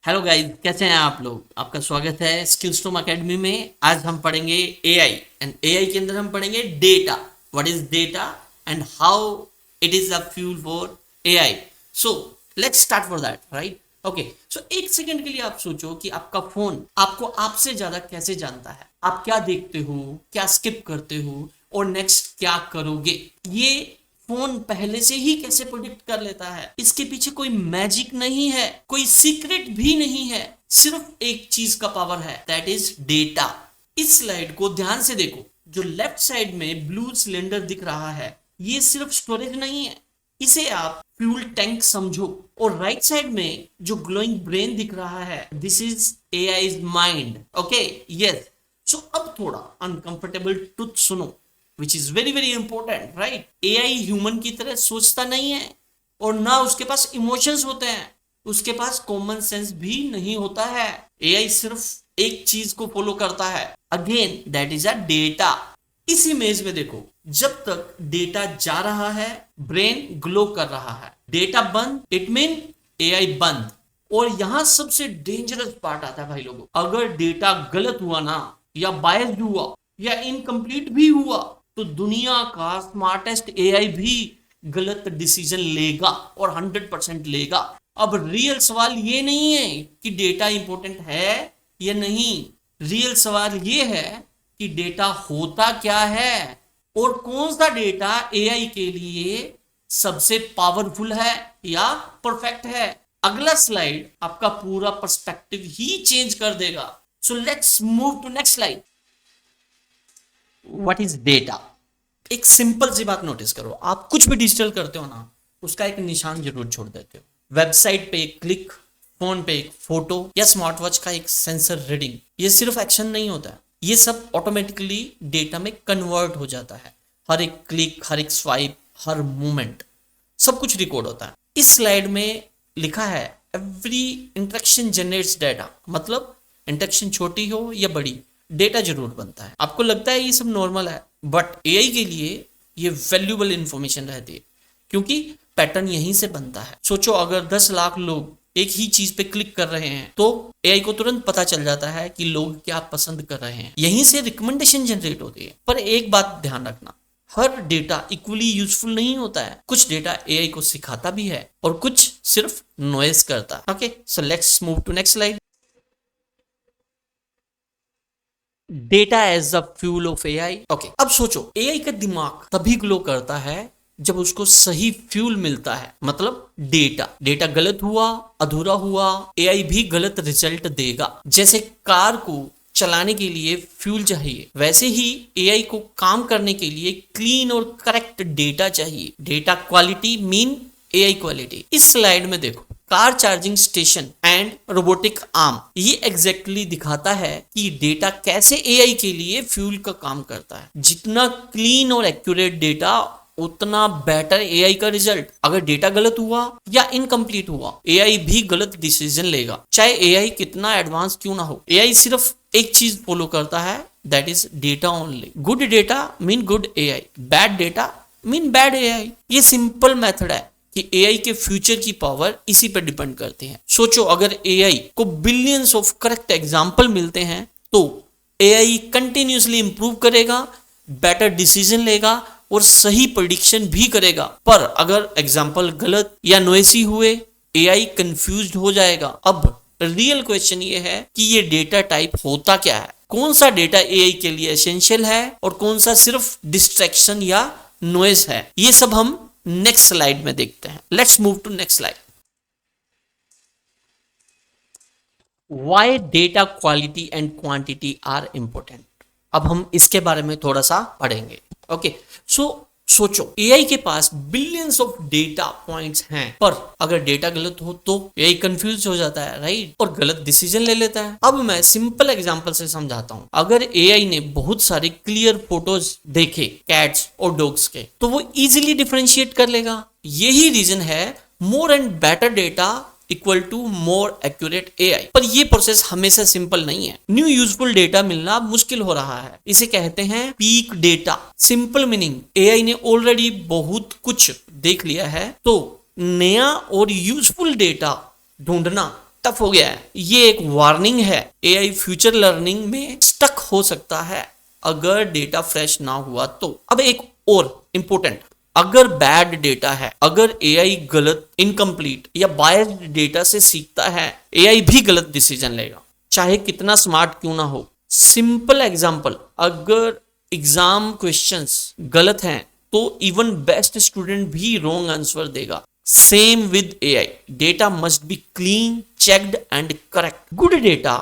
Hello guys, कैसे हैं आप लोग। आपका स्वागत है स्किलस्टोम एकेडमी में। आज हम पढ़ेंगे एआई एंड एआई के अंदर हम पढ़ेंगे data. What is data and how it is a fuel for AI. So let's start for that, right. Okay, so एक सेकंड के लिए आप सोचो कि आपका फोन आपको आपसे ज्यादा कैसे जानता है। आप क्या देखते हो, क्या स्किप करते हो और नेक्स्ट क्या करोगे, ये फोन पहले से ही कैसे प्रोडिक्ट कर लेता है। इसके पीछे कोई मैजिक नहीं है, कोई सीक्रेट भी नहीं है, सिर्फ एक चीज का पावर है, दैट इज डेटा। इस स्लाइड को ध्यान से देखो। जो लेफ्ट साइड में ब्लू सिलेंडर दिख रहा है, ये सिर्फ स्टोरेज नहीं है, इसे आप फ्यूल टैंक समझो। और राइट साइड में जो ग्लोइंग ब्रेन दिख रहा है, this is AI mind. Okay, yes. So अब थोड़ा अनकंफर्टेबल ट्रुथ सुनो, which is very very important, right. AI human की तरह सोचता नहीं है और ना उसके पास इमोशंस होते हैं, उसके पास कॉमन सेंस भी नहीं होता है। एआई सिर्फ एक चीज को फॉलो करता है, again that is a data. इस इमेज में देखो, जब तक डेटा जा रहा है ब्रेन ग्लो कर रहा है, डेटा बंद इट मीन एआई बंद। और यहां सबसे डेंजरस पार्ट आता है भाई लोगों, अगर डेटा गलत हुआ ना, या बायस्ड हुआ या इनकम्प्लीट भी हुआ, तो दुनिया का स्मार्टेस्ट एआई भी गलत डिसीजन लेगा और 100% लेगा। अब रियल सवाल ये नहीं है कि डेटा इंपॉर्टेंट है या नहीं, रियल सवाल ये है कि डेटा होता क्या है और कौन सा डेटा एआई के लिए सबसे पावरफुल है या परफेक्ट है। अगला स्लाइड आपका पूरा पर्सपेक्टिव ही चेंज कर देगा। So let's move to next slide. What is data. एक सिंपल सी बात नोटिस करो, आप कुछ भी डिजिटल करते हो ना, उसका एक निशान जरूर छोड़ देते हो। वेबसाइट पे एक क्लिक, फोन पे एक फोटो या स्मार्ट वॉच का एक सेंसर रीडिंग, ये सिर्फ एक्शन नहीं होता है, ये सब ऑटोमेटिकली डेटा में कन्वर्ट हो जाता है। हर एक क्लिक, हर एक स्वाइप, हर मूवमेंट, सब कुछ रिकॉर्ड होता है। इस स्लाइड में लिखा है एवरी इंटरेक्शन जनरेट्स डेटा, मतलब इंटरेक्शन छोटी हो या बड़ी, डेटा जरूर बनता है। आपको लगता है ये सब नॉर्मल है, बट एआई के लिए ये वैल्यूएबल इंफॉर्मेशन रहती है, क्योंकि पैटर्न यहीं से बनता है। सोचो अगर 10 लाख लोग एक ही चीज पे क्लिक कर रहे हैं, तो एआई को तुरंत पता चल जाता है कि लोग क्या पसंद कर रहे हैं, यहीं से रिकमेंडेशन जनरेट होती है। पर एक बात ध्यान रखना, हर डेटा इक्वली यूजफुल नहीं होता है। कुछ डेटा एआई को सिखाता भी है और कुछ सिर्फ नॉइज करता है। Okay, so let's move to next slide. Data as the fuel of AI. Okay, अब सोचो एआई का दिमाग तभी ग्लो करता है जब उसको सही फ्यूल मिलता है, मतलब डेटा गलत हुआ, अधूरा हुआ, एआई भी गलत रिजल्ट देगा। जैसे कार को चलाने के लिए फ्यूल चाहिए, वैसे ही एआई को काम करने के लिए क्लीन और करेक्ट डेटा चाहिए। Data quality mean AI quality. इस स्लाइड में देखो, car charging station and robotic arm, ये एग्जैक्टली दिखाता है कि डेटा कैसे एआई के लिए फ्यूल का काम करता है। जितना क्लीन और एक्यूरेट डेटा, उतना बेटर एआई का रिजल्ट। अगर डेटा गलत हुआ या इनकम्प्लीट हुआ, एआई भी गलत डिसीजन लेगा, चाहे एआई कितना एडवांस क्यों ना हो। एआई सिर्फ एक चीज फॉलो करता है, that is data only. Good data mean good AI, bad data mean bad AI. ये सिंपल मेथड है कि एआई के फ्यूचर की पावर इसी पर डिपेंड करती है। सोचो अगर एआई को बिलियंस ऑफ करेक्ट एग्जाम्पल मिलते हैं, तो एआई कंटिन्यूसली इंप्रूव करेगा, बेटर डिसीजन लेगा और सही प्रेडिक्शन भी करेगा। पर अगर एग्जाम्पल गलत या नॉइसी हुए, एआई कंफ्यूज्ड हो जाएगा। अब रियल क्वेश्चन ये है कि ये डेटा टाइप होता क्या है, कौन सा डेटा एआई के लिए एसेंशियल है और कौन सा सिर्फ डिस्ट्रैक्शन या नॉइज है। ये सब हम नेक्स्ट स्लाइड में देखते हैं। Let's move to next slide. Why data quality and quantity are important. अब हम इसके बारे में थोड़ा सा पढ़ेंगे। ओके, सोचो एआई के पास बिलियंस ऑफ डेटा पॉइंट्स हैं, पर अगर डेटा गलत हो तो एआई कंफ्यूज हो जाता है, राइट, और गलत डिसीजन ले लेता है। अब मैं सिंपल एग्जांपल से समझाता हूं। अगर एआई ने बहुत सारे क्लियर फोटोज देखे कैट्स और डॉग्स के, तो वो इजीली डिफरेंशिएट कर लेगा। यही रीजन है more and better data equal to more accurate AI. पर ये प्रोसेस हमेशा सिंपल नहीं है। न्यू यूजफुल डेटा मिलना मुश्किल हो रहा है, इसे कहते हैं peak data. Simple meaning, AI ने ऑलरेडी बहुत कुछ देख लिया है, तो नया और यूजफुल डेटा ढूंढना टफ हो गया है। ये एक वार्निंग है, एआई फ्यूचर लर्निंग में स्टक हो सकता है अगर डेटा फ्रेश ना हुआ तो। अब एक और इंपॉर्टेंट, अगर बैड डेटा है, अगर एआई गलत, इनकम्प्लीट या बायस्ड डेटा से सीखता है, एआई भी गलत डिसीजन लेगा, चाहे कितना स्मार्ट क्यों ना हो। सिंपल एग्जांपल, अगर एग्जाम क्वेश्चंस गलत हैं तो इवन बेस्ट स्टूडेंट भी रॉन्ग आंसर देगा। Same with AI, data must be clean, checked and correct. Good data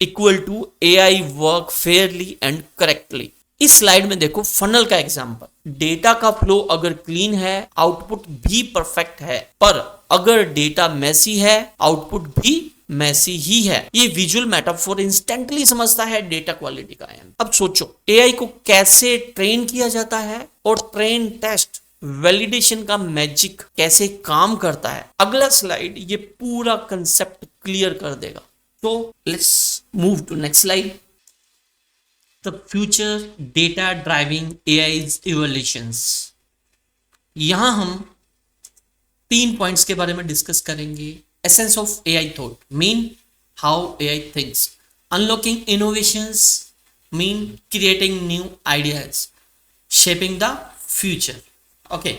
equal to AI work fairly and correctly. इस स्लाइड में देखो फनल का एग्जांपल, डेटा का फ्लो अगर क्लीन है, आउटपुट भी परफेक्ट है, पर अगर डेटा मैसी है, आउटपुट भी मैसी ही है। ये विजुअल मेटाफोर इंस्टेंटली समझता है डेटा क्वालिटी का। अब सोचो एआई को कैसे ट्रेन किया जाता है और ट्रेन टेस्ट वैलिडेशन का मैजिक कैसे काम करता है। अगला स्लाइड ये पूरा कंसेप्ट क्लियर कर देगा। तो let's move to next slide. The future data driving AI's evolutions. यहां हम 3 पॉइंट्स के बारे में डिस्कस करेंगे। Essence of AI thought mean how AI thinks, unlocking innovations mean creating new ideas, shaping the future. Okay,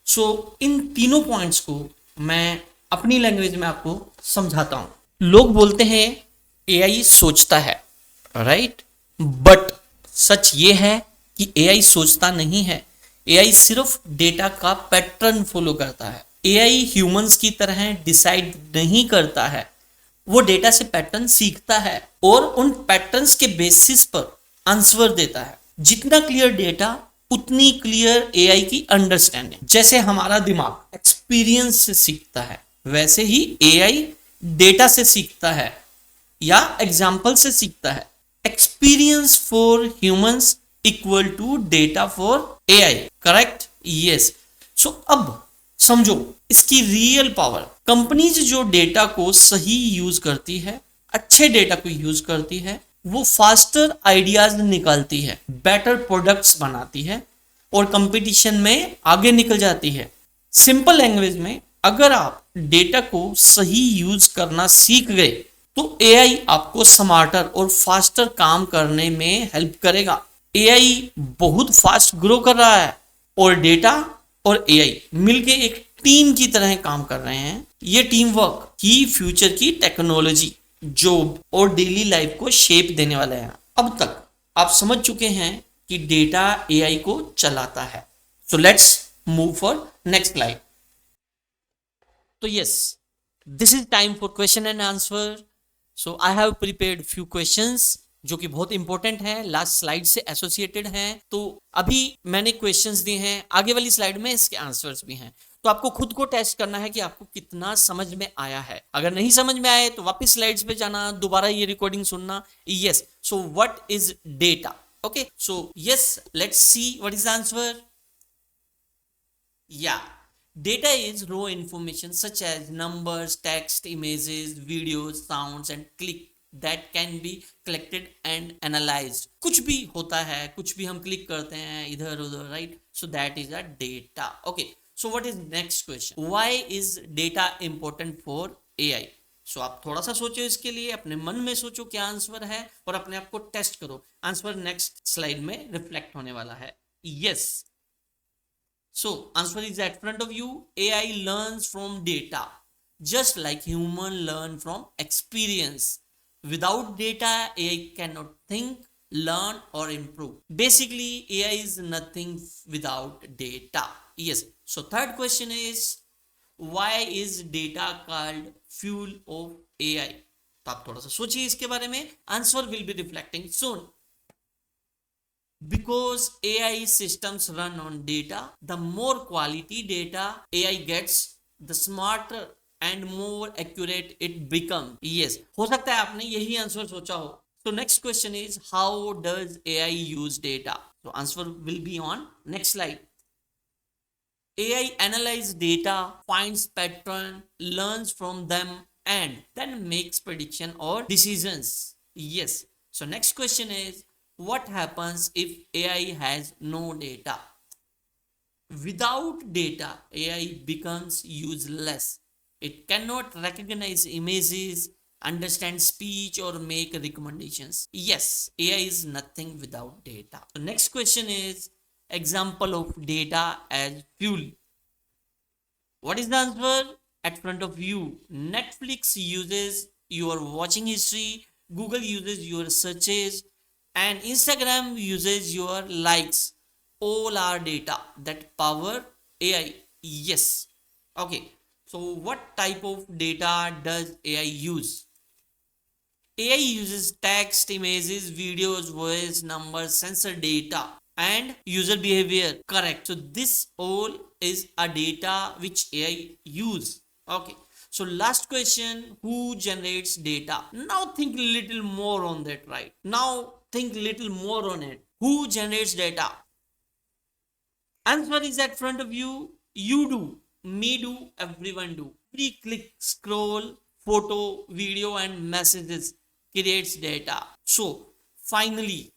so इन तीनों points को मैं अपनी लैंग्वेज में आपको समझाता हूं। लोग बोलते हैं एआई सोचता है, राइट? बट सच ये है कि एआई सोचता नहीं है। एआई सिर्फ डेटा का पैटर्न फॉलो करता है। एआई ह्यूमंस की तरह डिसाइड नहीं करता है, वो डेटा से पैटर्न सीखता है और उन पैटर्न्स के बेसिस पर आंसर देता है। जितना क्लियर डेटा उतनी क्लियर एआई की अंडरस्टैंडिंग। जैसे हमारा दिमाग एक्सपीरियंस से सीखता है, वैसे ही एआई डेटा से सीखता है या एग्जाम्पल से सीखता है। Experience for humans equal to data for AI, correct? Yes. So अब समझो इसकी रियल पावर। कंपनीज जो डेटा को सही यूज करती है, अच्छे डेटा को यूज करती है, वो फास्टर आइडियाज निकालती है, बेटर प्रोडक्ट्स बनाती है और कंपटीशन में आगे निकल जाती है। सिंपल लैंग्वेज में, अगर आप डेटा को सही यूज करना सीख गए तो एआई आपको स्मार्टर और फास्टर काम करने में हेल्प करेगा। एआई बहुत फास्ट ग्रो कर रहा है और डेटा और एआई मिलके एक टीम की तरह काम कर रहे हैं। ये टीम वर्क ही फ्यूचर की टेक्नोलॉजी, जॉब और डेली लाइफ को शेप देने वाले हैं। अब तक आप समझ चुके हैं कि डेटा एआई को चलाता है। So let's move for next slide. तो yes, this is time for question and answer. So I have prepared few questions जो कि बहुत इंपॉर्टेंट है, लास्ट स्लाइड से एसोसिएटेड हैं। तो अभी मैंने क्वेश्चंस दिए हैं, आगे वाली स्लाइड में इसके आंसर्स भी हैं। तो आपको खुद को टेस्ट करना है कि आपको कितना समझ में आया है। अगर नहीं समझ में आए तो वापस स्लाइड्स पे जाना, दोबारा ये रिकॉर्डिंग सुनना। Yes, so what is data? Okay, so yes, let's see what is the answer. या, data is raw information such as numbers, text, images, videos, sounds and click that can be collected and analyzed. कुछ भी होता है, कुछ भी हम click करते हैं इधर उधर, right? So that is a data. Okay, so what is next question? Why is data important for AI? So आप थोड़ा सा सोचो इसके लिए, अपने मन में सोचो क्या आंसर है और अपने आप को टेस्ट करो। आंसर नेक्स्ट स्लाइड में रिफ्लेक्ट होने वाला है। Yes. So answer is at front of you. AI learns from data just like human learn from experience. Without data, AI cannot think, learn or improve. Basically, AI is nothing without data. Yes. So third question is, why is data called fuel of AI? तो आप थोड़ा सा सोचिए इसके बारे में। Answer will be reflecting soon. Because AI systems run on data, the more quality data AI gets, the smarter and more accurate it becomes. Yes, हो सकता है आपने यही आंसर सोचा हो। So next question is, how does AI use data? So answer will be on next slide. AI analyzes data, finds pattern, learns from them, and then makes prediction or decisions. Yes. So next question is, what happens if AI has no data? Without data, AI becomes useless. It cannot recognize images, understand speech or make recommendations. Yes, AI is nothing without data. The next question is example of data as fuel. What is the answer? At front of you, Netflix uses your watching history, Google uses your searches, and Instagram uses your likes. All are data that power AI. Yes. Okay. So, what type of data does AI use? AI uses text, images, videos, voice, numbers, sensor data, and user behavior. Correct. So this all is a data which AI use. Okay. So last question, who generates data? Now think little more on that, right? Now think little more on it. Who generates data? Answer is at front of you. You do, me do, everyone do. Every click, scroll, photo, video, and messages creates data. So finally,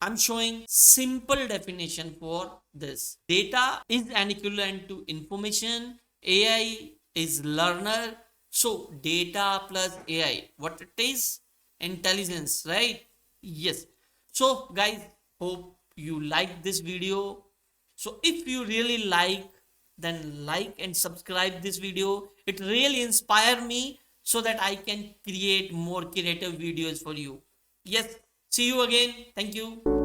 I'm showing simple definition for this. Data is an equivalent to information. AI is learner. So data plus AI, what it is? Intelligence, right? Yes. So guys, hope you like this video. So if you really then like and subscribe this video. It really inspire me so that I can create more creative videos for you. Yes. See you again. Thank you.